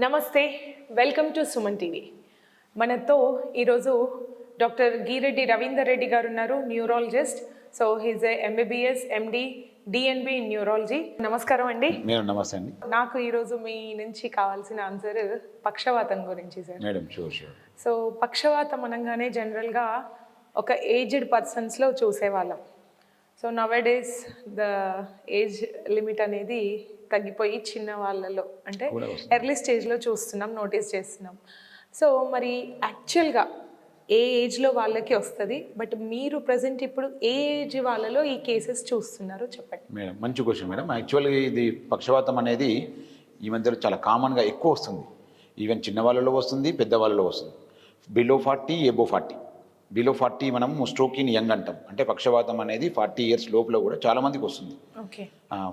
నమస్తే, welcome to Suman TV. మనతో ఈరోజు డాక్టర్ గీరెడ్డి రవీందర్ రెడ్డి గారు ఉన్నారు, neurologist. So he's MBBS MD DNB in neurology. నమస్కారం అండి. నమస్తే అండి. నాకు ఈరోజు మీ నుంచి కావాల్సిన ఆన్సర్ పక్షవాతం గురించి సార్. Madam sure. సో పక్షవాతం అనగానే జనరల్గా ఒక ఏజ్డ్ పర్సన్స్లో చూసేవాళ్ళం. So nowadays the age limit అనేది తగ్గిపోయి చిన్న వాళ్ళలో అంటే ఎర్లీ స్టేజ్లో చూస్తున్నాం, నోటీస్ చేస్తున్నాం. సో మరి యాక్చువల్గా ఏ ఏజ్లో వాళ్ళకి వస్తుంది, బట్ మీరు ప్రజెంట్ ఇప్పుడు ఏ ఏజ్ వాళ్ళలో ఈ కేసెస్ చూస్తున్నారు చెప్పండి. మేడం మంచి క్వశ్చన్ మేడం. యాక్చువల్గా ఇది పక్షవాతం అనేది ఈ మధ్యలో చాలా కామన్గా ఎక్కువ వస్తుంది. ఈవెన్ చిన్న వాళ్ళలో వస్తుంది, పెద్దవాళ్ళలో వస్తుంది. Below 40 above 40. బిలో 40 మనం స్ట్రోక్ ఇన్ యంగ్ అంటాం. అంటే పక్షవాతం అనేది 40 ఇయర్స్ లోపల కూడా చాలామందికి వస్తుంది.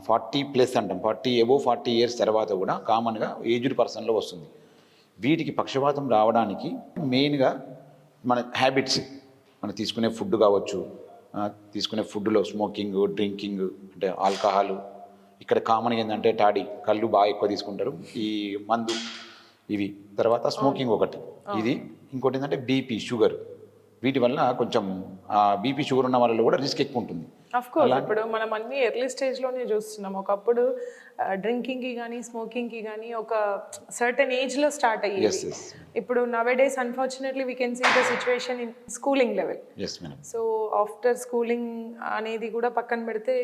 40+ అంటాం. 40 ఎబో 40 ఇయర్స్ తర్వాత కూడా కామన్గా ఏజ్డ్ పర్సన్లో వస్తుంది. వీటికి పక్షవాతం రావడానికి మెయిన్గా మన హ్యాబిట్స్, మనం తీసుకునే ఫుడ్ కావచ్చు, తీసుకునే ఫుడ్లో స్మోకింగ్, డ్రింకింగ్, అంటే ఆల్కహాల్. ఇక్కడ కామన్గా ఏంటంటే టాడీ, కళ్ళు బాగా ఎక్కువ తీసుకుంటారు, ఈ మందు, ఇవి. తర్వాత స్మోకింగ్ ఒకటి, ఇది. ఇంకోటి ఏంటంటే బీపీ, షుగర్. వీటి వల్ల కొంచెం బీపీ, షుగర్ ఉన్న వాళ్ళలో కూడా రిస్క్ ఎక్కువ ఉంటుంది. అఫ్కోర్స్ ఇప్పుడు మనం అన్ని ఎర్లీ స్టేజ్లోనే చూస్తున్నాం. ఒకప్పుడు డ్రింకింగ్కి కానీ స్మోకింగ్కి కానీ ఒక సర్టెన్ ఏజ్లో స్టార్ట్ అయ్యేది. ఇప్పుడు nowadays unfortunately we can see the situation in schooling level. So after schooling అనేది కూడా పక్కన పెడితే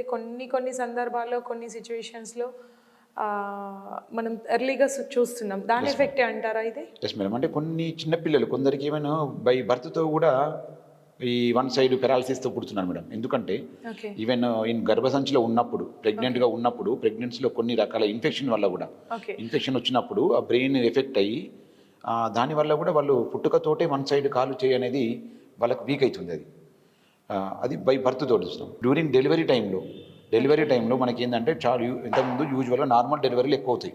కొన్ని సందర్భాల్లో, కొన్ని సిచ్యువేషన్స్లో మనం ఎర్లీగా చూస్తున్నాం. దాని ఎఫెక్టే అంటారా ఇది? Yes madam. అంటే కొన్ని చిన్నపిల్లలు, కొందరికి ఏమైనా బై బర్త్తో కూడా ఈ వన్ సైడ్ పెరాలసిస్తో పుడుతున్నారు మేడం. ఎందుకంటే ఈవెన్ ఇన్ గర్భసంచిలో ఉన్నప్పుడు, ప్రెగ్నెంట్గా ఉన్నప్పుడు, ప్రెగ్నెన్సీలో కొన్ని రకాల ఇన్ఫెక్షన్ వల్ల కూడా, ఇన్ఫెక్షన్ వచ్చినప్పుడు ఆ బ్రెయిన్ ఎఫెక్ట్ అయ్యి దానివల్ల కూడా వాళ్ళు పుట్టుకతోటే వన్ సైడ్ కాలు చేయి అనేది వాళ్ళకి వీక్ అవుతుంది. అది బై బర్త్తో చూస్తున్నాం. డ్యూరింగ్ డెలివరీ టైంలో మనకి ఏంటంటే చాలా ఇంతకుముందు యూజువల్గా నార్మల్ డెలివరీలు ఎక్కువ అవుతాయి.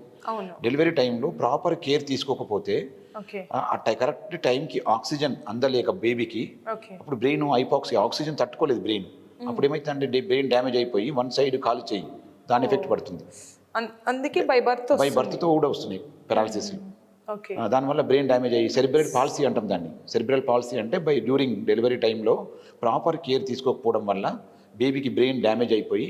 డెలివరీ టైంలో ప్రాపర్ కేర్ తీసుకోకపోతే కరెక్ట్ టైంకి ఆక్సిజన్ అందలేక బేబీకి, అప్పుడు బ్రెయిన్ హైపాక్సియా, ఆక్సిజన్ తట్టుకోలేదు బ్రెయిన్. అప్పుడు ఏమైతుందంటే బ్రెయిన్ డ్యామేజ్ అయిపోయి వన్ సైడ్ కాలు చేయి, దాని ఎఫెక్ట్ పడుతుంది. అందుకే బై బర్త్తో కూడా వస్తున్నాయి పెరాలసిస్. దానివల్ల బ్రెయిన్ డ్యామేజ్ అయ్యి సెరిబ్రల్ పాలసీ అంటాం దాన్ని. సెరిబ్రల్ పాలసీ అంటే డ్యూరింగ్ డెలివరీ టైంలో ప్రాపర్ కేర్ తీసుకోకపోవడం వల్ల బేబీకి బ్రెయిన్ డ్యామేజ్ అయిపోయి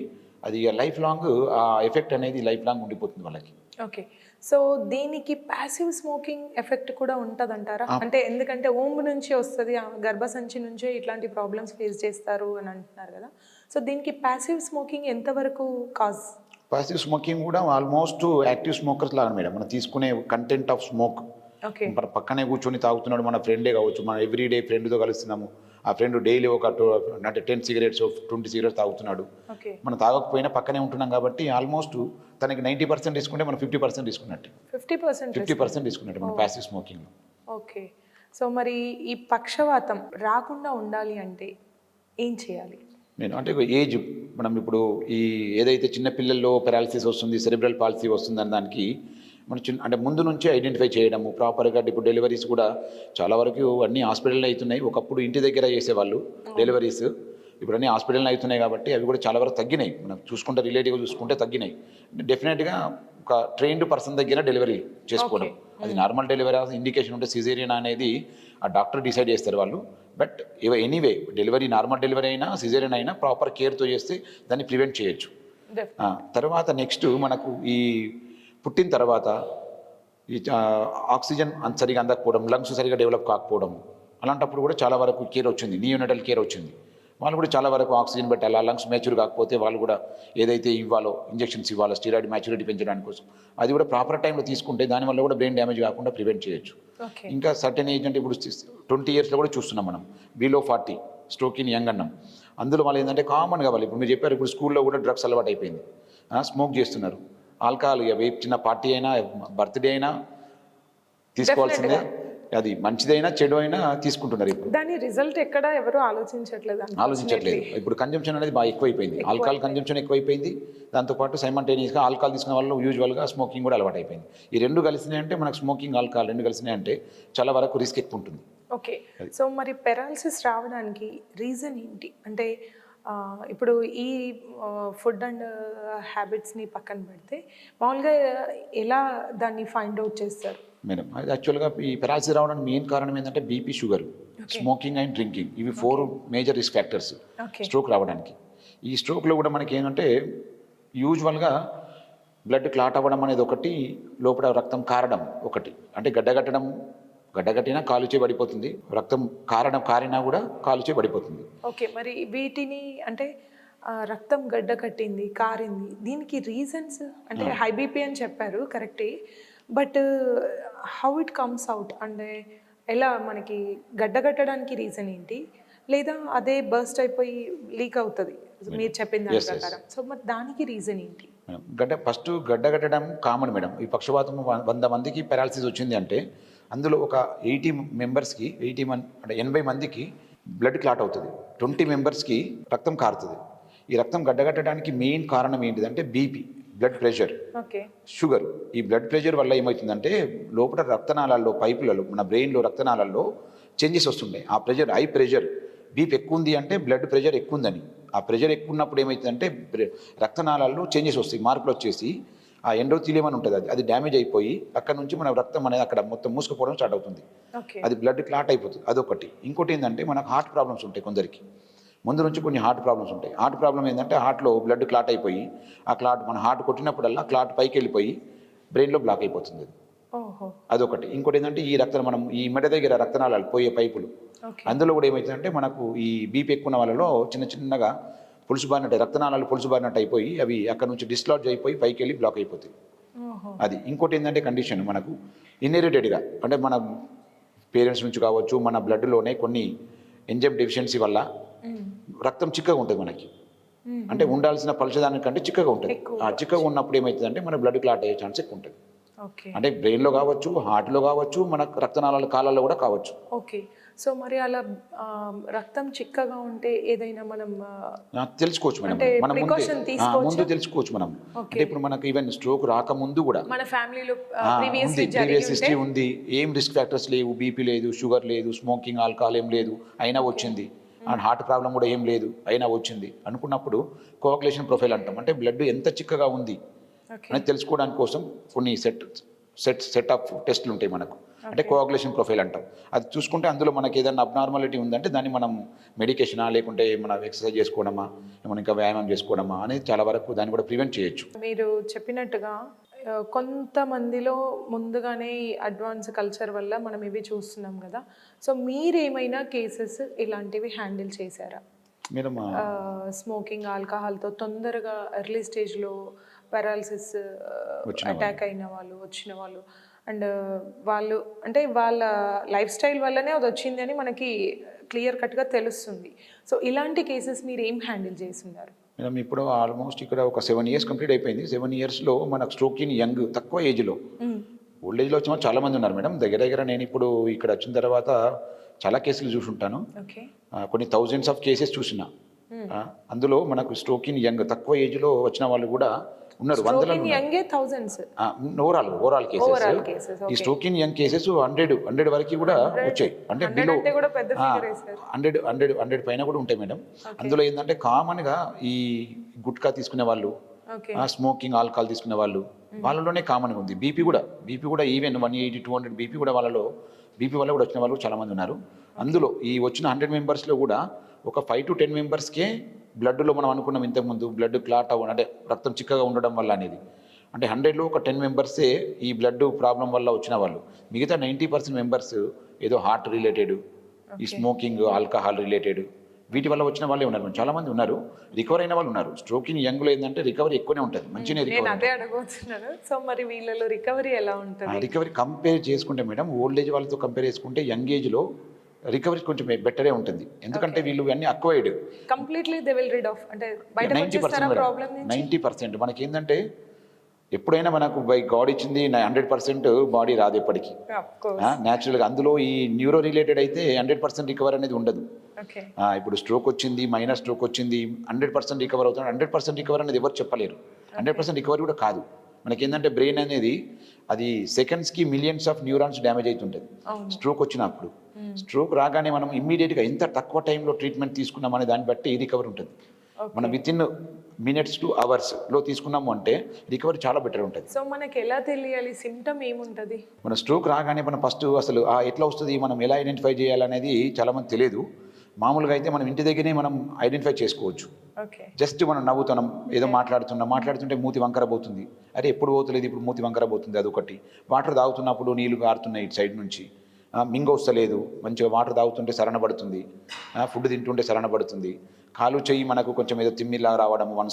అది లైఫ్ లాంగ్, ఆ ఎఫెక్ట్ అనేది లైఫ్ లాంగ్ ఉండిపోతుంది వాళ్ళకి. ఓకే. సో దీనికి ప్యాసివ్ స్మోకింగ్ ఎఫెక్ట్ కూడా ఉంటుంది అంటారా? అంటే ఎందుకంటే ఓంబ్ నుంచి వస్తుంది, గర్భసంచి నుంచే ఇట్లాంటి ప్రాబ్లమ్స్ ఫేస్ చేస్తారు అని అంటున్నారు కదా. సో దీనికి ప్యాసివ్ స్మోకింగ్ ఎంతవరకు కాజ్? ప్యాసివ్ స్మోకింగ్ కూడా ఆల్మోస్ట్ యాక్టివ్ స్మోకర్స్ లాగా మేడం. మనం తీసుకునే కంటెంట్ ఆఫ్ స్మోక్, పక్కనే కూర్చొని తాగుతున్నాడు మన ఫ్రెండే కావచ్చు, మనం ఎవ్రీడే ఫ్రెండ్తో కలుస్తున్నాము, ఆ ఫ్రెండ్ డైలీ ఒక 10 సిగరెట్స్ 20 సిగరెట్స్ తాగుతున్నాడు. మనం తాగకపోయినా పక్కనే ఉంటున్నాం కాబట్టి ఆల్మోస్ట్ తనకి 90% తీసుకుంటే మనం 50% తీసుకున్నట్టు. 50% తీసుకున్నట్టు మనం ప్యాసివ్ స్మోకింగ్లో. ఓకే. సో మరి ఈ పక్షవాతం రాకుండా ఉండాలి అంటే ఏం చేయాలి? నేను అంటే ఏజ్, మనం ఇప్పుడు ఈ ఏదైతే చిన్నపిల్లల్లో పెరాలసిస్ వస్తుంది, సెరిబ్రల్ పాలసీ వస్తుంది అన్న దానికి మనం అంటే ముందు నుంచే ఐడెంటిఫై చేయడము ప్రాపర్గా. ఇప్పుడు డెలివరీస్ కూడా చాలా వరకు అన్ని హాస్పిటల్లో అవుతున్నాయి. ఒకప్పుడు ఇంటి దగ్గర చేసేవాళ్ళు డెలివరీస్, ఇప్పుడు అన్ని హాస్పిటల్లో అవుతున్నాయి కాబట్టి అవి కూడా చాలా వరకు తగ్గినాయి. మనం చూసుకుంటే రిలేటివ్గా చూసుకుంటే తగ్గినాయి. డెఫినెట్గా ఒక ట్రైన్డ్ పర్సన్ దగ్గర డెలివరీ చేసుకోవడం, అది నార్మల్ డెలివరీ ఇండికేషన్ ఉంటే సిజేరియన్ అనేది ఆ డాక్టర్ డిసైడ్ చేస్తారు వాళ్ళు. But anyway delivery, normal delivery అయినా సిజేరియన్ అయినా ప్రాపర్ కేర్తో చేస్తే దాన్ని ప్రివెంట్ చేయొచ్చు. తర్వాత నెక్స్ట్ మనకు ఈ పుట్టిన తర్వాత ఈ ఆక్సిజన్ సరిగా అందకపోవడం, లంగ్స్ సరిగా డెవలప్ కాకపోవడం, అలాంటప్పుడు కూడా చాలా వరకు కేర్ వచ్చింది, నియోనటల్ కేర్ వచ్చింది. వాళ్ళు కూడా చాలా వరకు ఆక్సిజన్ పెట్టాలి. ఆ లంగ్స్ మ్యాచ్యూర్ కాకపోతే వాళ్ళు కూడా ఏదైతే ఇవ్వాలో, ఇంజెక్షన్స్ ఇవ్వాలో స్టీరాయిడ్ మ్యాచ్యూరిటీ పెంచడానికి కోసం, అది కూడా ప్రాపర్ టైంలో తీసుకుంటే దానివల్ల కూడా బ్రెయిన్ డ్యామేజ్ కాకుండా ప్రివెంట్ చేయొచ్చు. ఇంకా సర్టెన్ ఏజ్ అంటే ఇప్పుడు 20 ఇయర్స్లో కూడా చూస్తున్నాం మనం, బిలో 40 స్ట్రోక్ ఇన్ యంగ్ అన్నాం. అందులో వాళ్ళు ఏంటంటే కామన్గా వాళ్ళు ఇప్పుడు మీరు చెప్పారు, ఇప్పుడు స్కూల్లో కూడా డ్రగ్స్ అలవాటు అయిపోయింది, స్మోక్ చేస్తున్నారు, ఆల్కహాల్. చిన్న పార్టీ అయినా బర్త్డే అయినా తీసుకోవాల్సిందే, అది మంచిదైనా చెడు అయినా తీసుకుంటున్నారు. ఇప్పుడు దాని రిజల్ట్ ఎక్కడ ఎవరు ఆలోచించట్లేదు. ఇప్పుడు కన్జంప్షన్ అనేది బాగా ఎక్కువైపోయింది, ఆల్కహాల్ కన్జంప్షన్ ఎక్కువైపోయింది. దాంతోపాటు సైమల్టేనియస్గా ఆల్కహాల్ తీసుకున్న వాళ్ళు యూజువల్గా స్మోకింగ్ కూడా అలవాటు అయిపోయింది. ఈ రెండు కలిసినాయంటే మనకు స్మోకింగ్, ఆల్కహాల్ రెండు కలిసినాయంటే చాలా వరకు రిస్క్ ఎక్కువ ఉంటుంది. ఓకే. సో మరి పెరాలసిస్ రావడానికి రీజన్ ఏంటి? అంటే ఇప్పుడు ఈ ఫుడ్ అండ్ హ్యాబిట్స్ని పక్కన పెడితే మామూలుగా ఎలా దాన్ని ఫైండ్ అవుట్ చేస్తారు? మేడం అది యాక్చువల్గా ఈ పెరాలసిస్ రావడానికి మెయిన్ కారణం ఏంటంటే BP, sugar, smoking and drinking. ఇవి 4 మేజర్ రిస్క్ ఫ్యాక్టర్స్ స్ట్రోక్ రావడానికి. ఈ స్ట్రోక్లో కూడా మనకి ఏంటంటే యూజువల్గా బ్లడ్ క్లాట్ అవ్వడం అనేది ఒకటి, లోపల రక్తం కారడం ఒకటి. అంటే గడ్డగట్టినా కాలుచే పడిపోతుంది, రక్తం కారినా కూడా కాలుచే పడిపోతుంది. ఓకే, మరి వీటిని అంటే రక్తం గడ్డ కట్టింది, కారింది, దీనికి రీజన్స్ అంటే హై బీపీ అని చెప్పారు కరెక్టే, but how it comes out అంటే ఎలా మనకి గడ్డ కట్టడానికి రీజన్ ఏంటి, లేదా అదే బర్స్ట్ అయిపోయి లీక్ అవుతుంది మీరు చెప్పిన దాని ప్రకారం? సో మరి దానికి రీజన్ ఏంటి? ఫస్ట్ గడ్డ కట్టడం కామన్ మేడం. ఈ పక్షవాతం 100 మందికి పెరాలసిస్ వచ్చింది అంటే అందులో ఒక 80 మెంబర్స్కి 80 మందికి బ్లడ్ క్లాట్ అవుతుంది, 20 మెంబర్స్కి రక్తం కారుతుంది. ఈ రక్తం గడ్డగట్టడానికి మెయిన్ కారణం ఏంటిదంటే బీపీ, బ్లడ్ ప్రెషర్, షుగర్. ఈ బ్లడ్ ప్రెషర్ వల్ల ఏమవుతుందంటే లోపల రక్తనాళాల్లో, పైపులలో, మన బ్రెయిన్లో రక్తనాళాల్లో చేంజెస్ వస్తుంటాయి. ఆ ప్రెషర్, హై ప్రెషర్, బీపీ ఎక్కువ ఉంది అంటే బ్లడ్ ప్రెషర్ ఎక్కువ ఉందని. ఆ ప్రెషర్ ఎక్కువ ఉన్నప్పుడు ఏమవుతుందంటే రక్తనాళాల్లో చేంజెస్ వస్తాయి, మార్పులు వచ్చేసి ఆ ఎండోథీలియం అని ఉంటుంది, అది డ్యామేజ్ అయిపోయి అక్కడ నుంచి మన రక్తం అనేది అక్కడ మొత్తం మూసుకుపోవడం స్టార్ట్ అవుతుంది. అది బ్లడ్ క్లాట్ అయిపోతుంది, అదొకటి. ఇంకోటి ఏంటంటే మనకు హార్ట్ ప్రాబ్లమ్స్ ఉంటాయి కొందరికి, ముందు నుంచి కొన్ని హార్ట్ ప్రాబ్లమ్స్ ఉంటాయి. హార్ట్ ప్రాబ్లం ఏంటంటే హార్ట్లో బ్లడ్ క్లాట్ అయిపోయి ఆ క్లాట్ మన హార్ట్ కొట్టినప్పుడల్లా క్లాట్ పైకి వెళ్ళిపోయి బ్రెయిన్లో బ్లాక్ అయిపోతుంది, అదొకటి. ఇంకోటి ఏంటంటే ఈ మనం ఈ మెడ దగ్గర రక్తనాళాలు పోయే పైపులు, అందులో కూడా ఏమవుతుందంటే మనకు ఈ బీపీ ఎక్కువ ఉన్న వాళ్ళలో చిన్నగా పులుసుబారినట్టు రక్తనాళాలు పులుసుబారినట్టు అయిపోయి అవి అక్కడ నుంచి డిస్లాడ్జ్ అయిపోయి పైకి వెళ్ళి బ్లాక్ అయిపోతాయి, అది. ఇంకోటి ఏంటంటే కండిషన్ మనకు ఇన్హెరిటెడ్గా అంటే మన పేరెంట్స్ నుంచి కావచ్చు, మన బ్లడ్లోనే కొన్ని ఎంజైమ్ డెఫిషియన్సీ వల్ల రక్తం చిక్కగా ఉంటుంది మనకి, అంటే ఉండాల్సిన పలుచదానికంటే చిక్కగా ఉంటుంది. ఆ చిక్కగా ఉన్నప్పుడు ఏమవుతుందంటే మన బ్లడ్ క్లాట్ అయ్యే ఛాన్స్ ఎక్కువ ఉంటుంది. అంటే బ్రెయిన్లో కావచ్చు, హార్ట్లో కావచ్చు, మన రక్తనాళాల కాలాల్లో కూడా కావచ్చు. ఓకే, సో మరి అలా రక్తం చిక్కగా ఉంటే ఏదైనా మనం తెలుసుకోవచ్చు మేడం, మనం ముందు తెలుసుకోవచ్చు మనం. అంటే ఇప్పుడు మనకు ఈవెన్ స్ట్రోక్ రాకముందు కూడా మన ఫ్యామిలీలో ప్రీవియస్ హిస్టరీ ఉంది, ఏం రిస్క్ ఫ్యాక్టర్స్ లేవు, బీపీ లేదు, షుగర్ లేదు, స్మోకింగ్, ఆల్కహాల్ ఏం లేదు, అయినా వచ్చింది, అండ్ హార్ట్ ప్రాబ్లం కూడా ఏం లేదు అయినా వచ్చింది అనుకున్నప్పుడు కోఆగులేషన్ ప్రొఫైల్ అంటాం. అంటే బ్లడ్ ఎంత చిక్కగా ఉంది అనేది తెలుసుకోవడానికి కోసం కొన్ని సెట్ ఆఫ్ టెస్ట్లు ఉంటాయి మనకు, అంటే కోఆగులేషన్ ప్రొఫైల్ అంటాం. అది చూసుకుంటే అందులో మనకి ఏదైనా అబ్నార్మాలిటీ ఉందంటే దాన్ని మనం మెడికేషనా లేకుంటే మనం ఎక్సర్సైజ్ చేసుకోవడమా, మనం ఇంకా వ్యాయామం చేసుకోవడమా అనేది చాలా వరకు దాన్ని కూడా ప్రివెంట్ చేయొచ్చు. మీరు చెప్పినట్టుగా కొంతమందిలో ముందుగానే అడ్వాన్స్ కల్చర్ వల్ల మనం ఇవి చూస్తున్నాం కదా, సో మీరేమైనా కేసెస్ ఇలాంటివి హ్యాండిల్ చేశారా? స్మోకింగ్, ఆల్కహాల్తో తొందరగా ఎర్లీ స్టేజ్లో పారాలసిస్ అటాక్ అయిన వాళ్ళు, వచ్చిన వాళ్ళు, అండ్ వాళ్ళు అంటే వాళ్ళ లైఫ్ స్టైల్ వల్లనే అది వచ్చింది అని మనకి క్లియర్ కట్గా తెలుస్తుంది. సో ఇలాంటి కేసెస్ మీరు ఏం హ్యాండిల్ చేస్తున్నారు? మేడం ఇప్పుడు ఆల్మోస్ట్ ఇక్కడ ఒక 7 years కంప్లీట్ అయిపోయింది. 7 yearsలో మనకు స్ట్రోక్ ఇన్ యంగ్, తక్కువ ఏజ్లో, ఓల్డ్ ఏజ్లో వచ్చిన చాలా మంది ఉన్నారు మేడం. దగ్గర నేను ఇప్పుడు ఇక్కడ వచ్చిన తర్వాత చాలా కేసులు చూసుంటాను, కొన్ని thousands of cases చూసిన. అందులో మనకు స్ట్రోక్ ఇన్ యంగ్, తక్కువ ఏజ్లో వచ్చిన వాళ్ళు కూడా ఉన్నారు, వందలలో. ఓవరాల్ కేసెస్, ఈ స్ట్రోక్ ఇన్ యంగ్ కేసెస్ 100 వరకు కూడా వచ్చాయి. అంటే బిలో 100 పైన కూడా ఉంటాయి మేడం. అందులో ఏంటంటే కామన్గా ఈ గుట్కా తీసుకునే వాళ్ళు, స్మోకింగ్, ఆల్కహాల్ తీసుకునే వాళ్ళలోనే కామన్గా ఉంది. బీపీ కూడా ఈవెన్ 180, 200 బీపీ కూడా వాళ్ళలో, బీపీ వల్ల కూడా వచ్చిన వాళ్ళు చాలామంది ఉన్నారు. అందులో ఈ వచ్చిన 100 మెంబర్స్లో కూడా ఒక 5 to 10 మెంబర్స్కే బ్లడ్లో మనం అనుకున్నాం ఇంతకుముందు బ్లడ్ క్లాట్ అవ్వడం, అంటే రక్తం చిక్కగా ఉండడం వల్ల అనేది. అంటే 100లో ఒక 10 మెంబర్సే ఈ బ్లడ్ ప్రాబ్లం వల్ల వచ్చిన వాళ్ళు. మిగతా 90% మెంబర్స్ ఏదో హార్ట్ రిలేటెడ్, ఈ స్మోకింగ్, ఆల్కహాల్ రిలేటెడ్, వీటి వల్ల వచ్చిన వాళ్ళే ఉన్నారు. చాలా మంది ఉన్నారు, రికవర్ అయిన వాళ్ళు ఉన్నారు. స్ట్రోక్ ఇన్ యంగ్లో ఏంటంటే రికవరీ ఎక్కువనే ఉంటుంది, మంచిగా రికవరీ కంపేర్ చేసుకుంటే మేడం, ఓల్డ్ ఏజ్ వాళ్ళతో కంపేర్ చేసుకుంటే యంగ్ ఏజ్లో రికవరీ కొంచెం బెటరే ఉంటుంది. ఎందుకంటే వీళ్ళు అన్ని acquired, completely they will read of, అంటే 90%. మనకి ఏంటంటే ఎప్పుడైనా మనకు బై గాడ్ ఇచ్చింది 100% బాడీ రాదు ఎప్పటికీ, న్యాచురల్గా. అందులో ఈ న్యూరో రిలేటెడ్ అయితే 100% రికవర్ అనేది ఉండదు. ఇప్పుడు స్ట్రోక్ వచ్చింది, మైనర్ స్ట్రోక్ వచ్చింది, 100% రికవర్ అవుతుంది. 100% రికవర్ అనేది ఎవరు చెప్పలేరు, 100% రికవరీ కూడా కాదు. మనకి ఏంటంటే బ్రెయిన్ అనేది అది సెకండ్స్కి మిలియన్స్ ఆఫ్ న్యూరాన్స్ డ్యామేజ్ అవుతుంటుంది స్ట్రోక్ వచ్చినప్పుడు. స్ట్రోక్ రాగానే మనం ఇమ్మీడియట్గా ఎంత తక్కువ టైంలో ట్రీట్మెంట్ తీసుకున్నామనే దాన్ని బట్టి రికవరీ ఉంటుంది. మనం విత్ ఇన్ మినిట్స్ టు అవర్స్లో తీసుకున్నాము అంటే రికవరీ చాలా బెటర్ ఉంటుంది. సో మనకి ఎలా తెలియాలి సిమ్టమ్ ఏముంటుంది? మన స్ట్రోక్ రాగానే మనం ఫస్ట్ అసలు ఎట్లా వస్తుంది, మనం ఎలా ఐడెంటిఫై చేయాలనేది చాలామంది తెలియదు. మామూలుగా అయితే మనం ఇంటి దగ్గరే మనం ఐడెంటిఫై చేసుకోవచ్చు. జస్ట్ మనం నవ్వుతున్నాం, ఏదో మాట్లాడుతుంటే మూతి వంకర పోతుంది, అరే ఎప్పుడు పోతలేదు ఇప్పుడు మూతి వంకర పోతుంది, అదొకటి. వాటర్ తాగుతున్నప్పుడు నీళ్లు కారుతున్నాయి ఇటు సైడ్ నుంచి, మింగ వస్తలేదు, మంచిగా వాటర్ తాగుతుంటే సరణ పడుతుంది, ఫుడ్ తింటుంటే సరణ పడుతుంది, కాలు చెయ్యి మనకు కొంచెం ఏదో తిమ్మిలా రావడం, వన్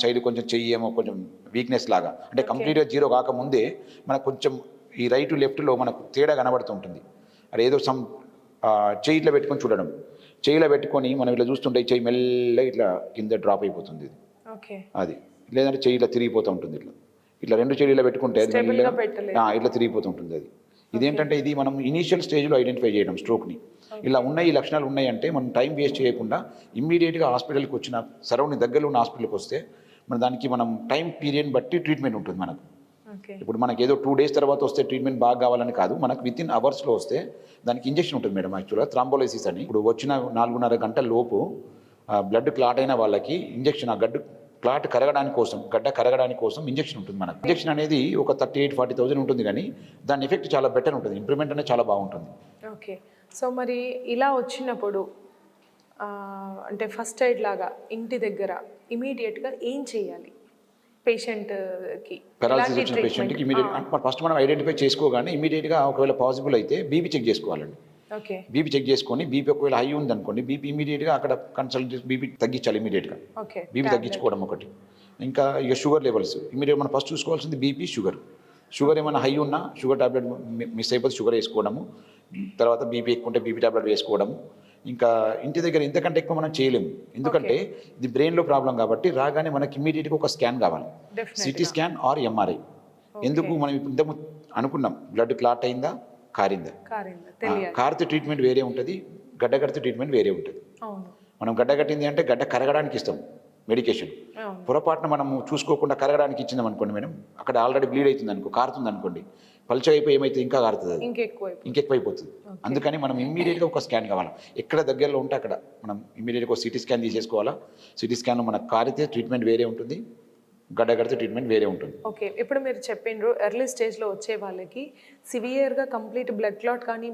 సైడ్ కొంచెం చెయ్యి ఏమో కొంచెం వీక్నెస్ లాగా, అంటే కంప్లీట్గా జీరో కాకముందే మనకు కొంచెం ఈ రైట్ లెఫ్ట్లో మనకు తేడా కనబడుతుంటుంది. అది ఏదో చెయ్యి ఇట్లా పెట్టుకొని చూడడం, చెయ్యిలో పెట్టుకొని మనం ఇట్లా చూస్తుంటే చెయ్యి మెల్లగా ఇట్లా కింద డ్రాప్ అయిపోతుంది అది, లేదంటే చెయ్యి ఇట్లా తిరిగిపోతూ ఉంటుంది, ఇట్లా రెండు చెయ్యిలో పెట్టుకుంటే అది మెల్లగా ఇట్లా తిరిగిపోతుంటుంది. అది ఇదేంటంటే ఇది మనం ఇనీషియల్ స్టేజ్లో ఐడెంటిఫై చేయడం స్ట్రోక్ని. ఇలా ఉన్నాయి, ఈ లక్షణాలు ఉన్నాయంటే మనం టైం వేస్ట్ చేయకుండా ఇమ్మీడియట్గా హాస్పిటల్కి వచ్చిన సరౌండింగ్ దగ్గరలో ఉన్న హాస్పిటల్కి వస్తే దానికి మనం టైం పీరియడ్ బట్టి ట్రీట్మెంట్ ఉంటుంది మనకు. ఇప్పుడు మనకి ఏదో 2 days తర్వాత వస్తే ట్రీట్మెంట్ బాగా కావాలని కాదు, మనకు విత్ ఇన్ అవర్స్లో వస్తే దానికి ఇంజెక్షన్ ఉంటుంది మేడం. యాక్చువల్గా థ్రాంబోలైసిస్ అని, ఇప్పుడు వచ్చిన 4.5 గంటల లోపు బ్లడ్ క్లాట్ అయిన వాళ్ళకి ఇంజెక్షన్, ఆ క్లాట్ కరగడానికి కోసం, గడ్డ కరగడానికి కోసం ఇంజెక్షన్ ఉంటుంది మనకు. ఇంజెక్షన్ అనేది ఒక 38,000-40,000 ఉంటుంది, కానీ దాని ఎఫెక్ట్ చాలా బెటర్ ఉంటుంది, ఇంప్రూవ్మెంట్ అనేది చాలా బాగుంటుంది. ఓకే. సో మరి ఇలా వచ్చినప్పుడు అంటే ఫస్ట్ ఎయిడ్ లాగా ఇంటి దగ్గర ఇమీడియట్గా ఏం చేయాలి పేషెంట్కి? పెరాలసిస్ వచ్చిన పేషెంట్కి ఇమీడియట్ ఫస్ట్ మనం ఐడెంటిఫై చేసుకోగానే ఇమీడియట్గా ఒకవేళ పాసిబుల్ అయితే బీపీ చెక్ చేసుకోవాలండి. బీపీ చెక్ చేసుకొని, బీపీ ఒకవేళ హై ఉందనుకోండి, బీపీ ఇమీడియట్గా అక్కడ కన్సల్ట్ బీపీ తగ్గించాలి ఇమీడియట్గా, బీపీ తగ్గించుకోవడం ఒకటి. ఇంకా ఇక షుగర్ లెవెల్స్ ఇమీడియట్ మనం ఫస్ట్ చూసుకోవాల్సింది బీపీ, షుగర్ ఏమైనా హై ఉన్నా షుగర్ టాబ్లెట్ మిస్ అయిపోతే షుగర్ వేసుకోవడము, తర్వాత బీపీ ఎక్కువ ఉంటే బీపీ టాబ్లెట్ వేసుకోవడము. ఇంకా ఇంటి దగ్గర ఇంతకంటే ఎక్కువ మనం చేయలేము, ఎందుకంటే ఇది బ్రెయిన్లో ప్రాబ్లం కాబట్టి రాగానే మనకి ఇమీడియట్గా ఒక స్కాన్ కావాలి, సిటీ స్కాన్ ఆర్ ఎంఆర్ఐ. ఎందుకు, మనం ఇప్పుడు ఇంతకు అనుకున్నాం బ్లడ్ క్లాట్ అయిందా, కారిందా. కారితే ట్రీట్మెంట్ వేరే ఉంటుంది, గడ్డ కడితే ట్రీట్మెంట్ వేరే ఉంటుంది. మనం గడ్డ కట్టింది అంటే గడ్డ కరగడానికి ఇస్తాం మెడికేషన్, పొరపాటున మనము చూసుకోకుండా కరగడానికి ఇచ్చిందాం అనుకోండి మేడం, అక్కడ ఆల్రెడీ బ్లీడ్ అవుతుంది అనుకో, కారుతుంది అనుకోండి, పల్చగా అయిపోయి ఏమైతే ఇంకా కారుతుంది, అది ఇంకెక్కువైపోతుంది. అందుకని మనం ఇమ్మీడియట్గా ఒక స్కాన్ కావాలి, ఎక్కడ దగ్గరలో ఉంటే అక్కడ మనం ఇమ్మీడియట్గా ఒక సిటీ స్కాన్ తీసేసుకోవాలా. సిటీ స్కాన్లో మనకు కారితే ట్రీట్మెంట్ వేరే ఉంటుంది, గడ్డ కడితే ట్రీట్మెంట్ వేరే ఉంటుంది. ఓకే. ఇప్పుడు మీరు చెప్పిండ్రు ఎర్లీ స్టేజ్లో వచ్చే వాళ్ళకి సివియర్గా కంప్లీట్ బ్లడ్ క్లాట్ కానీ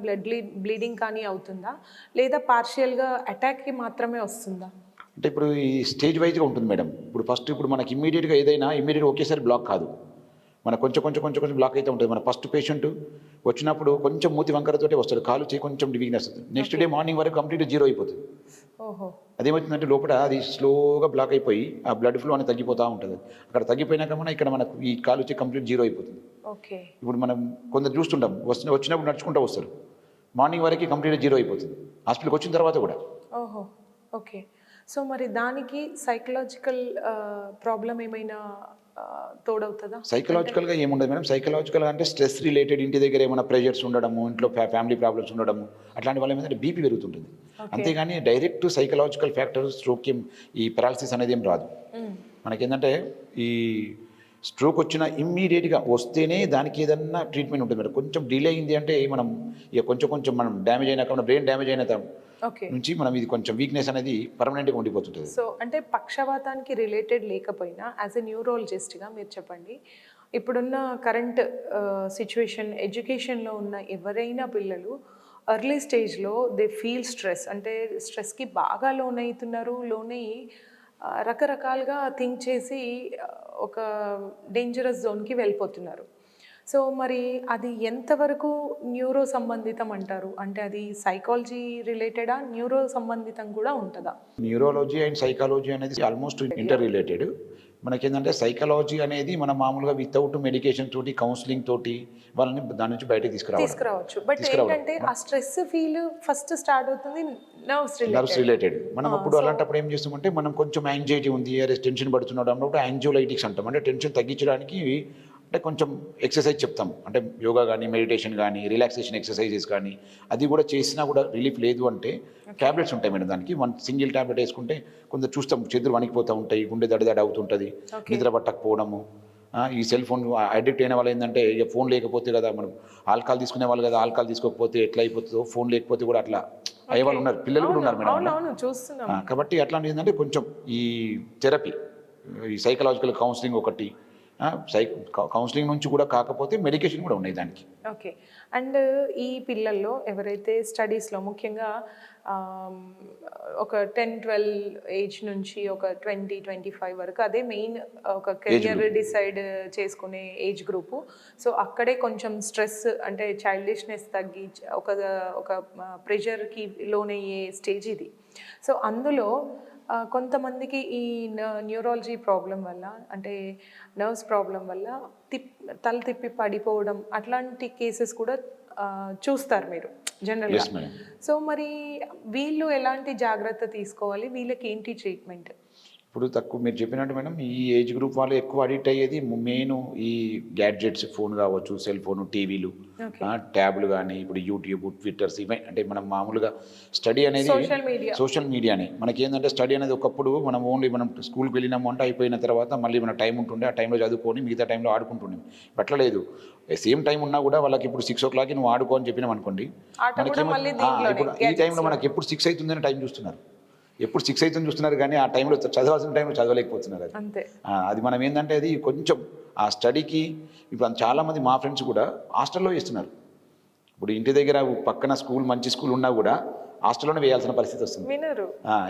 బ్లీడింగ్ కానీ అవుతుందా, లేదా పార్షియల్గా అటాక్కి మాత్రమే వస్తుందా? అంటే ఇప్పుడు ఈ స్టేజ్ వైజ్గా ఉంటుంది మేడం. ఇప్పుడు మనకి ఇమ్మీడియట్గా ఏదైనా ఇమ్మీడియట్గా ఒకేసారి బ్లాక్ కాదు, మనకు కొంచెం బ్లాక్ అయితే ఉంటుంది. మన ఫస్ట్ పేషెంట్ వచ్చినప్పుడు కొంచెం మూతి వంకరతోటే వస్తాడు, కాలు చేయి కొంచెం వీక్నెస్ వస్తుంది, నెక్స్ట్ డే మార్నింగ్ వరకు కంప్లీట్ జీరో అయిపోతుంది. అదేమవుతుందంటే లోపల అది స్లోగా బ్లాక్ అయిపోయి ఆ బ్లడ్ ఫ్లో అనేది తగ్గిపోతూ ఉంటుంది. అక్కడ తగ్గిపోయినాక ఇక్కడ మనకు ఈ కాలు వచ్చి కంప్లీట్ జీరో అయిపోతుంది. ఇప్పుడు మనం కొందరు చూస్తుంటాం, వచ్చినప్పుడు నడుచుకుంటూ వస్తారు, మార్నింగ్ వరకు కంప్లీట్ జీరో అయిపోతుంది, హాస్పిటల్కి వచ్చిన తర్వాత కూడా. ఓకే. సో మరి దానికి సైకలాజికల్ ప్రాబ్లం ఏమైనా తోడవుతుందా? సైకలాజికల్గా ఏముండదు మేడం. సైకలాజికల్గా అంటే స్ట్రెస్ రిలేటెడ్, ఇంటి దగ్గర ఏమైనా ప్రెషర్స్ ఉండడము, ఇంట్లో ఫ్యామిలీ ప్రాబ్లమ్స్ ఉండడము, అట్లాంటి వాళ్ళు ఏమంటే బీపీ పెరుగుతుంటుంది. అంతేగాని డైరెక్ట్ సైకలాజికల్ ఫ్యాక్టర్స్ స్ట్రోక్ ఈ పెరాలసిస్ అనేది ఏం రాదు. మనకేంటంటే ఈ స్ట్రోక్ వచ్చిన ఇమ్మీడియట్గా వస్తేనే దానికి ఏదన్నా ట్రీట్మెంట్ ఉంటుంది మేడం. కొంచెం డిలే అయింది అంటే మనం ఇక కొంచెం మనం డ్యామేజ్ అయినాక, బ్రెయిన్ డ్యామేజ్ అయిన నుంచి మనం ఇది కొంచెం వీక్నెస్ అనేది పర్మనెంట్గా ఉండిపోతుంటుంది. సో అంటే పక్షవాతానికి రిలేటెడ్ లేకపోయినా యాజ్ ఎ న్యూరాలజిస్ట్గా మీరు చెప్పండి, ఇప్పుడున్న కరెంట్ సిచ్యువేషన్, ఎడ్యుకేషన్లో ఉన్న ఎవరైనా పిల్లలు ఎర్లీ స్టేజ్లో దే ఫీల్ స్ట్రెస్, అంటే స్ట్రెస్కి బాగా లోనై రకరకాలుగా థింక్ చేసి ఒక డేంజరస్ జోన్కి వెళ్ళిపోతున్నారు. సో మరి అది ఎంతవరకు న్యూరో సంబంధితం అంటారు? అంటే అది సైకాలజీ రిలేటెడా, న్యూరో సంబంధితం కూడా ఉంటుందా? న్యూరాలజీ అండ్ సైకాలజీ అనేది ఆల్మోస్ట్ ఇంటర్ రిలేటెడ్. మనకేంటంటే సైకాలజీ అనేది మనం మామూలుగా వితౌట్ మెడికేషన్ తోటి, కౌన్సిలింగ్ తోటి వాళ్ళని దాని నుంచి బయటకు తీసుకురావచ్చు. బట్ ఏంటంటే ఆ స్ట్రెస్ ఫీల్ ఫస్ట్ స్టార్ట్ అవుతుంది నర్వ్స్ రిలేటెడ్. మనం అప్పుడు అలాంటప్పుడు ఏం చేస్తామంటే, మనం కొంచెం యాంగ్జైటీ ఉంది, టెన్షన్ పడుతున్నాడు అన్నప్పుడు యాంగ్జోలైటిక్స్ అంటాం. అంటే టెన్షన్ తగ్గించడానికి అంటే కొంచెం ఎక్సర్సైజ్ చెప్తాం, అంటే యోగా కానీ, మెడిటేషన్ కానీ, రిలాక్సేషన్ ఎక్సర్సైజెస్ కానీ. అది కూడా చేసినా కూడా రిలీఫ్ లేదు అంటే ట్యాబ్లెట్స్ ఉంటాయి మేడం. దానికి సింగిల్ ట్యాబ్లెట్ వేసుకుంటే కొందరు చూస్తాం చేతులు వణికిపోతూ ఉంటాయి, గుండె దడదడ అవుతుంటుంది, నిద్ర పట్టకపోవడము, ఈ సెల్ ఫోన్ అడిక్ట్ అయిన వాళ్ళు ఏంటంటే ఇక ఫోన్ లేకపోతే కదా మనం ఆల్కహాల్ తీసుకునే వాళ్ళు కదా, ఆల్కహాల్ తీసుకోకపోతే ఎట్లా అయిపోతుందో, ఫోన్ లేకపోతే కూడా అట్లా అయ్యే వాళ్ళు ఉన్నారు, పిల్లలు కూడా ఉన్నారు మేడం. అవును చూస్తున్నాం. కాబట్టి అట్లాంటిది ఏంటంటే కొంచెం ఈ థెరపీ, ఈ సైకలాజికల్ కౌన్సిలింగ్ ఒకటి, కౌన్సిలింగ్ నుంచి కూడా కాకపోతే మెడికేషన్ కూడా ఉన్నాయి దానికి. ఓకే. అండ్ ఈ పిల్లల్లో ఎవరైతే స్టడీస్లో ముఖ్యంగా ఒక 10-12 ఏజ్ నుంచి ఒక 20-25 వరకు అదే మెయిన్ ఒక కెరియర్ డిసైడ్ చేసుకునే ఏజ్ గ్రూపు. సో అక్కడే కొంచెం స్ట్రెస్ అంటే చైల్డిష్నెస్ తగ్గి ఒక ఒక ప్రెషర్కి లోనయ్యే స్టేజ్ ఇది. సో అందులో కొంతమందికి ఈ న్యూరాలజీ ప్రాబ్లం వల్ల అంటే నర్వ్స్ ప్రాబ్లం వల్ల తల తిప్పి పడిపోవడం అట్లాంటి కేసెస్ కూడా చూస్తారు మీరు జనరల్గా. సో మరి వీళ్ళు ఎలాంటి జాగ్రత్త తీసుకోవాలి, వీళ్ళకి ఏంటి ట్రీట్మెంట్? ఇప్పుడు తక్కువ మీరు చెప్పినట్టు మేడం, ఈ ఏజ్ గ్రూప్ వాళ్ళు ఎక్కువ అడిక్ట్ అయ్యేది మెయిన్ ఈ గ్యాడ్జెట్స్, ఫోన్ కావచ్చు, సెల్ ఫోన్, టీవీలు, ట్యాబ్లు కానీ, ఇప్పుడు యూట్యూబ్, ట్విట్టర్స్, ఇవే అంటే మనం మామూలుగా స్టడీ అనేది సోషల్ మీడియానే. మనకి ఏంటంటే స్టడీ అనేది ఒకప్పుడు మనం ఓన్లీ మనం స్కూల్కి వెళ్ళినాము అంటే అయిపోయిన తర్వాత మళ్ళీ మన టైం ఉంటుండే, ఆ టైంలో చదువుకొని మిగతా టైంలో ఆడుకుంటుండే. అట్లా లేదు, సేమ్ టైం ఉన్నా కూడా వాళ్ళకి ఇప్పుడు 6 o'clock నువ్వు ఆడుకో అని చెప్పినాం అనుకోండి, మనకి ఇప్పుడు ఈ టైంలో మనకి ఎప్పుడు 6 అవుతుందని టైం చూస్తున్నారు, ఎప్పుడు 6 అవుతుంది చూస్తున్నారు, కానీ ఆ టైంలో చదవాల్సిన టైంలో చదవలేకపోతున్నారు. అది మనం ఏంటంటే అది కొంచెం ఆ స్టడీకి ఇప్పుడు చాలామంది మా ఫ్రెండ్స్ కూడా హాస్టల్లో వేస్తున్నారు. ఇప్పుడు ఇంటి దగ్గర పక్కన స్కూల్, మంచి స్కూల్ ఉన్నా కూడా హాస్టల్లోనే వేయాల్సిన పరిస్థితి వస్తుంది.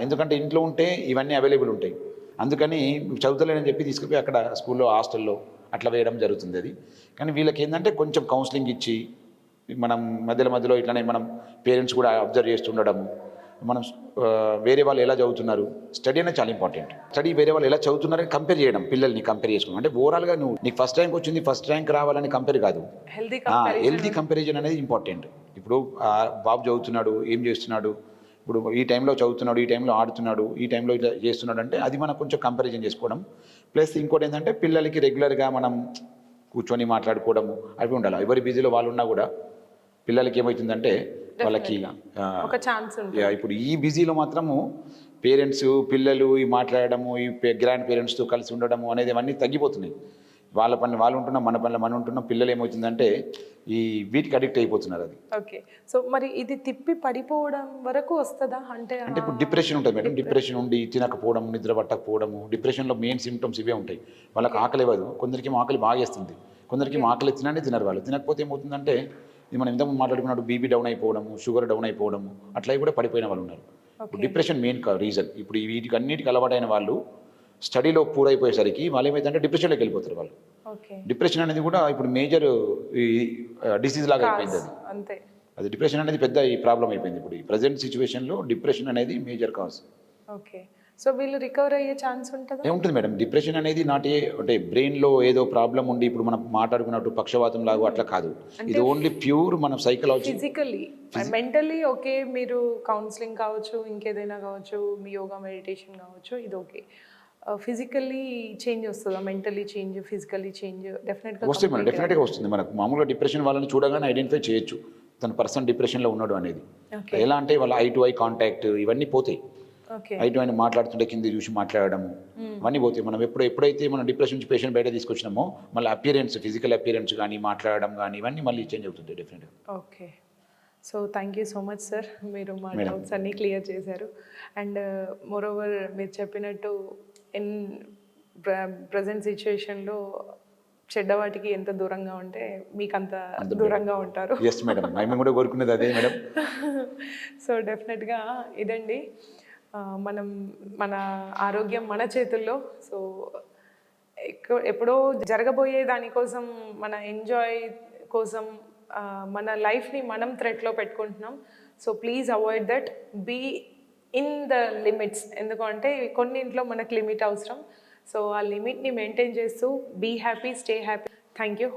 ఎందుకంటే ఇంట్లో ఉంటే ఇవన్నీ అవైలబుల్ ఉంటాయి, అందుకని చదువుతలేనని చెప్పి తీసుకుపోయి అక్కడ స్కూల్లో, హాస్టల్లో అట్లా వేయడం జరుగుతుంది. అది కానీ వీళ్ళకి ఏంటంటే కొంచెం కౌన్సిలింగ్ ఇచ్చి మనం మధ్యలో ఇట్లానే మనం పేరెంట్స్ కూడా అబ్జర్వ్ చేస్తుండడము, మనం వేరే వాళ్ళు ఎలా చదువుతున్నారు, స్టడీ అనేది చాలా ఇంపార్టెంట్. స్టడీ వేరే వాళ్ళు ఎలా చదువుతున్నారని కంపేర్ చేయడం, పిల్లల్ని కంపేర్ చేసుకోవడం. అంటే ఓవరాల్గా నువ్వు నీకు ఫస్ట్ ర్యాంక్ వచ్చింది, ఫస్ట్ ర్యాంక్ రావాలని కంపేర్ కాదు, హెల్తీ కంపారిజన్ అనేది ఇంపార్టెంట్. ఇప్పుడు బాబు చదువుతున్నాడు, ఏం చేస్తున్నాడు, ఇప్పుడు ఈ టైంలో చదువుతున్నాడు, ఈ టైంలో ఆడుతున్నాడు, ఈ టైంలో ఇట్లా చేస్తున్నాడు అంటే అది మనం కొంచెం కంపారిజన్ చేసుకోవడం. ప్లస్ ఇంకోటి ఏంటంటే పిల్లలకి రెగ్యులర్గా మనం కూర్చొని మాట్లాడుకోవడము అవి ఉండాలి. ఎవరి బిజీలో వాళ్ళు ఉన్నా కూడా పిల్లలకి ఏమవుతుందంటే వాళ్ళకి ఒక ఛాన్స్ ఉంటుంది. ఇప్పుడు ఈ బిజీలో మాత్రము పేరెంట్స్, పిల్లలు ఈ మాట్లాడడము, ఈ గ్రాండ్ పేరెంట్స్తో కలిసి ఉండడము అనేది అవన్నీ తగ్గిపోతున్నాయి. వాళ్ళ పని వాళ్ళు ఉంటున్నాం, మన పనిలో మనం ఉంటున్నాం. పిల్లలు ఏమవుతుందంటే ఈ వీటికి అడిక్ట్ అయిపోతున్నారు. అది ఓకే. సో మరి ఇది తిప్పి పడిపోవడం వరకు వస్తుందా? అంటే ఇప్పుడు డిప్రెషన్ ఉంటుంది మేడం, డిప్రెషన్ ఉండి తినకపోవడం, నిద్ర పట్టకపోవడము, డిప్రెషన్లో మెయిన్ సిమ్టమ్స్ ఇవే ఉంటాయి. వాళ్ళకి ఆకలి ఇవ్వదు, కొందరికి ఆకలి బాగా వేస్తుంది, కొందరికి ఆకలి తినని తినరు. వాళ్ళు తినకపోతే ఏమవుతుందంటే ఇది మనం ఇంతకుముందు మాట్లాడుకున్నట్టు బీపీ డౌన్ అయిపోవడము, షుగర్ డౌన్ అయిపోవడము, అట్లా కూడా పడిపోయిన వాళ్ళు ఉన్నారు. Depression main reason. ఇప్పుడు వీటికి అన్నిటికి అలవాటైన వాళ్ళు స్టడీలో పూరైపోయేసరికి వాళ్ళు ఏమైందంటే డిప్రెషన్లోకి వెళ్ళిపోతారు వాళ్ళు. డిప్రెషన్ అనేది కూడా ఇప్పుడు మేజర్ డిసీజ్ లాగా అయిపోయింది. అది డిప్రెషన్ అనేది పెద్ద ఈ ప్రాబ్లం అయిపోయింది. ఇప్పుడు ఈ ప్రజెంట్ సిచ్యువేషన్లో డిప్రెషన్ అనేది మేజర్ కాజ్. ఓకే. సో వీళ్ళు రికవర్ అయ్యే ఛాన్స్ ఉంటుందా? ఏముంటుంది మేడం, డిప్రెషన్ అనేది అంటే బ్రెయిన్లో ఏదో ప్రాబ్లం ఉండి ఇప్పుడు మనం మాట్లాడుకున్నట్టు పక్షవాతం లాగా అట్లా కాదు. ఇది ఓన్లీ ప్యూర్ మనం సైకలాజీ, ఫిజికల్లీ, మెంటల్లీ. ఓకే, మీరు కౌన్సిలింగ్ కావచ్చు, ఇంకేదైనా కావచ్చు, మీ యోగా, మెడిటేషన్ కావచ్చు, ఇది ఓకే. ఫిజికల్లీ చేంజ్ వస్తుందా? మెంటలీ చేంజ్, ఫిజికల్లీ చేంజ్ డెఫినెట్గా వస్తుంది మేడం, డెఫినెట్గా వస్తుంది. మనకు మామూలుగా డిప్రెషన్ వాళ్ళని చూడగానే ఐడెంటిఫై చేయొచ్చు తన పర్సన్ డిప్రెషన్లో ఉన్నాడు అనేది. ఎలా అంటే వాళ్ళ ఐ టు ఐ కాంటాక్ట్ ఇవన్నీ పోతాయి. ఐ టు ఐని మాట్లాడుతుంటే కింద చూసి మాట్లాడడము ఇవన్నీ పోతాయి. మనం ఎప్పుడైతే మనం డిప్రెషన్ నుంచి పేషెంట్ బయట తీసుకొచ్చినామో మళ్ళీ అపియరెన్స్, ఫిజికల్ అపియరెన్స్ కానీ, మాట్లాడడం కానీ ఇవన్నీ మళ్ళీ చేంజ్ అవుతుంది డెఫినెట్గా. Okay. So thank you so much sir, మీరు మా డౌట్స్ అన్నీ క్లియర్ చేశారు. అండ్ మోరోవర్ మీరు చెప్పినట్టు ఇన్ ప్రజెంట్ సిచ్యువేషన్లో చెడ్డవాటికి ఎంత దూరంగా ఉంటే మీకు అంత దూరంగా ఉంటారు. ఎస్ మేడం, మేము కూడా కోరుకునేది అదే మేడం. సో డెఫినెట్గా ఇదండి, మన ఆరోగ్యం మన చేతుల్లో. సో ఎప్పుడో జరగబోయే దానికోసం, మన ఎంజాయ్ కోసం మన లైఫ్ని మనం థ్రెట్లో పెట్టుకుంటున్నాం. So please avoid that, be in the limits. ఎందుకంటే కొన్నింట్లో మనకు లిమిట్ అవసరం. సో ఆ లిమిట్ని మెయింటైన్ చేస్తూ be happy, stay happy. Thank you.